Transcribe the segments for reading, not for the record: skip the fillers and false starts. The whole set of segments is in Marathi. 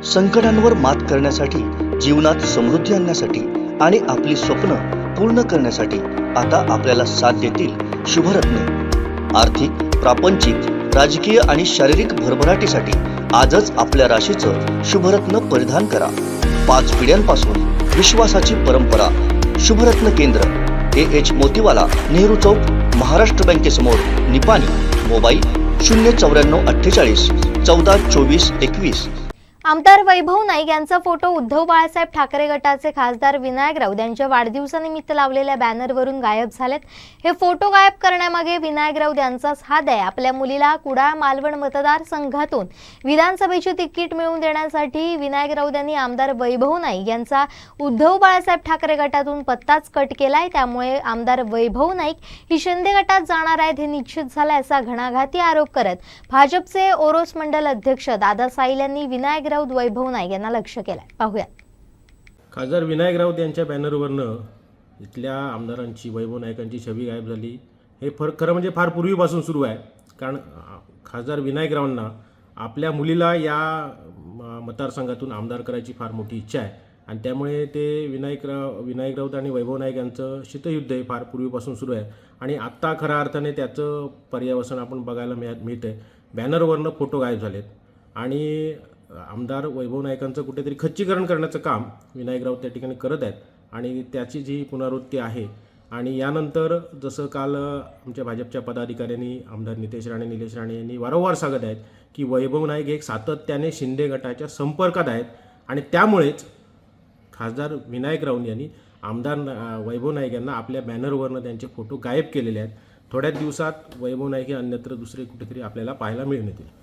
संकटांवर मात करण्यासाठी, जीवनात समृद्धी आणण्यासाठी आणि आपली स्वप्न पूर्ण करण्यासाठी आता आपल्याला साथ देतील शुभरत्न। आर्थिक, प्रापंचिक, राजकीय आणि शारीरिक भरभराटीसाठी आजच आपल्या राशीचं शुभरत्न परिधान करा। 5 पिढ्यांपासून विश्वासाची परंपरा। शुभरत्न केंद्र, AH मोतीवाला, नेहरू चौक, महाराष्ट्र बँकेसमोर, निपाणी। मोबाईल 09448 14 24 21। आमदार वैभव नाईक यांचा फोटो उद्धव बाळासाहेब ठाकरे गटाचे खासदार विनायक राऊत यांच्या वाढदिवसानिमित्त लावलेल्या बॅनरवरून गायब झालेत। हे फोटो गायब करण्यामागे विनायक राऊत यांचाच हात आहे। आपल्या मुलीला कुडाळ मालवण मतदारसंघातून विधानसभेची तिकीट मिळवून देण्यासाठी विनायक राऊत यांनी आमदार वैभव नाईक यांचा उद्धव बाळासाहेब ठाकरे गटातून पत्ताच कट केलाय। त्यामुळे आमदार वैभव नाईक ही शिंदे गटात जाणार आहेत हे निश्चित झाले असा घणाघाती आरोप करत भाजपचे ओरोस मंडल अध्यक्ष दादा साईल यांनी विनायक राऊत वैभव नाईक यांना लक्ष केलंय। पाहूया। खासदार विनायक राऊत यांच्या बॅनरवरनं इथल्या आमदारांची, वैभव नाईकांची छबी गायब झाली। हे खरं म्हणजे फार पूर्वीपासून सुरू आहे, कारण खासदार विनायक रावांना आपल्या मुलीला या मतदारसंघातून आमदार करायची फार मोठी इच्छा आहे आणि त्यामुळे ते विनायक राऊत आणि वैभव नाईक यांचं शीतयुद्ध हे फार पूर्वीपासून सुरू आहे आणि आत्ता खऱ्या अर्थाने त्याचं पर्यावसन आपण बघायला मिळतं आहे। बॅनरवरनं फोटो गायब झालेत आणि आमदार वैभव नाईकांचं कुठेतरी खच्चीकरण करण्याचं काम विनायक राऊत त्या ठिकाणी करत आहेत आणि त्याची जी पुनरावृत्ती आहे। आणि यानंतर जसं काल आमच्या भाजपच्या पदाधिकाऱ्यांनी आमदार नितेश राणे, निलेश राणे यांनी वारंवार सांगत आहेत की वैभव नाईक एक सातत्याने शिंदे गटाच्या संपर्कात आहेत आणि त्यामुळेच खासदार विनायक राऊत यांनी आमदार वैभव नाईक यांना आपल्या बॅनरवरनं त्यांचे फोटो गायब केलेले आहेत। थोड्याच दिवसात वैभव नाईक हे अन्यत्र दुसरे कुठेतरी आपल्याला पाहायला मिळून येतील।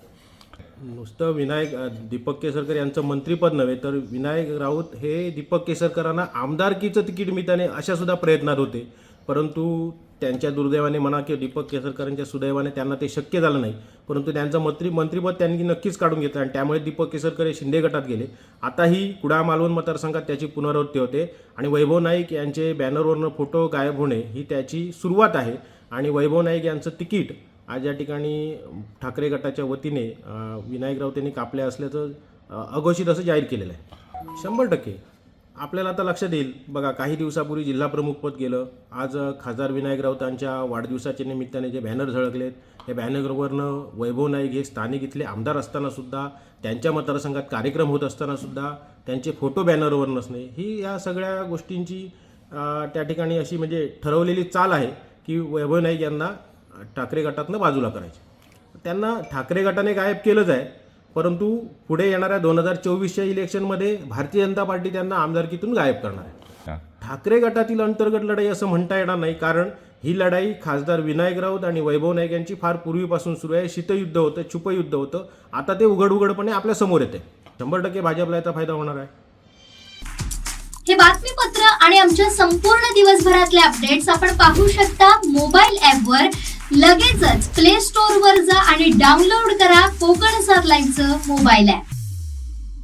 नुसतं दीपक केसरकर यांचं मंत्रिपद नव्हे तर विनायक राऊत हे दीपक केसरकरांना आमदारकीचं तिकीट मिळताने अशा सुद्धा प्रयत्नात होते, परंतु त्यांच्या दुर्दैवाने म्हणा किंवा दीपक केसरकरांच्या सुदैवाने त्यांना ते शक्य झालं नाही। परंतु त्यांचं मंत्रिपद त्यांनी नक्कीच काढून घेतलं आणि त्यामुळे दीपक केसरकर हे शिंदे गटात गेले। आताही कुडाळ मालवण मतदारसंघात त्याची पुनरावृत्ती होते आणि वैभव नाईक यांचे बॅनरवरनं फोटो गायब होणे ही त्याची सुरुवात आहे आणि वैभव नाईक यांचं तिकीट आज या ठिकाणी ठाकरे गटाच्या वतीने विनायक राऊत यांनी कापले असल्याचं अघोषित असं जाहीर केलेलं आहे। 100% आपल्याला आता लक्षात येईल। बघा, काही दिवसापूर्वी जिल्हा प्रमुखपद गेलं, आज खासदार विनायक राऊतांच्या वाढदिवसाच्या निमित्ताने जे बॅनर झळकलेत, या बॅनरवरनं वैभव नाईक हे स्थानिक इथले आमदार असतानासुद्धा, त्यांच्या मतदारसंघात कार्यक्रम होत असतानासुद्धा त्यांचे फोटो बॅनरवर नसणे ही या सगळ्या गोष्टींची त्या ठिकाणी अशी म्हणजे ठरवलेली चाल आहे की वैभव नाईक यांना ठाकरे गटातनं बाजूला करायचे। त्यांना ठाकरे गटाने गायब केलंच आहे, परंतु पुढे येणाऱ्या 2024च्या इलेक्शनमध्ये भारतीय जनता पार्टी त्यांना आमदारकीतून गायब करणार आहे। ठाकरे गटातील अंतर्गत लढाई असं म्हणता येणार नाही, कारण ही लढाई खासदार विनायक राऊत आणि वैभव नाईक यांची फार पूर्वीपासून सुरू आहे। शीतयुद्ध होतं, छुपयुद्ध होतं, आता ते उघडपणे आपल्या समोर येते। 100% भाजपला याचा फायदा होणार आहे। हे बातमीपत्र आणि आमच्या संपूर्ण दिवसभरातले अपडेट्स आपण पाहू शकता मोबाईल ॲपवर। लगेचच प्ले स्टोअर वर जा आणि डाउनलोड करा कोकण 7 लाईव्हचं मोबाईल ॲप।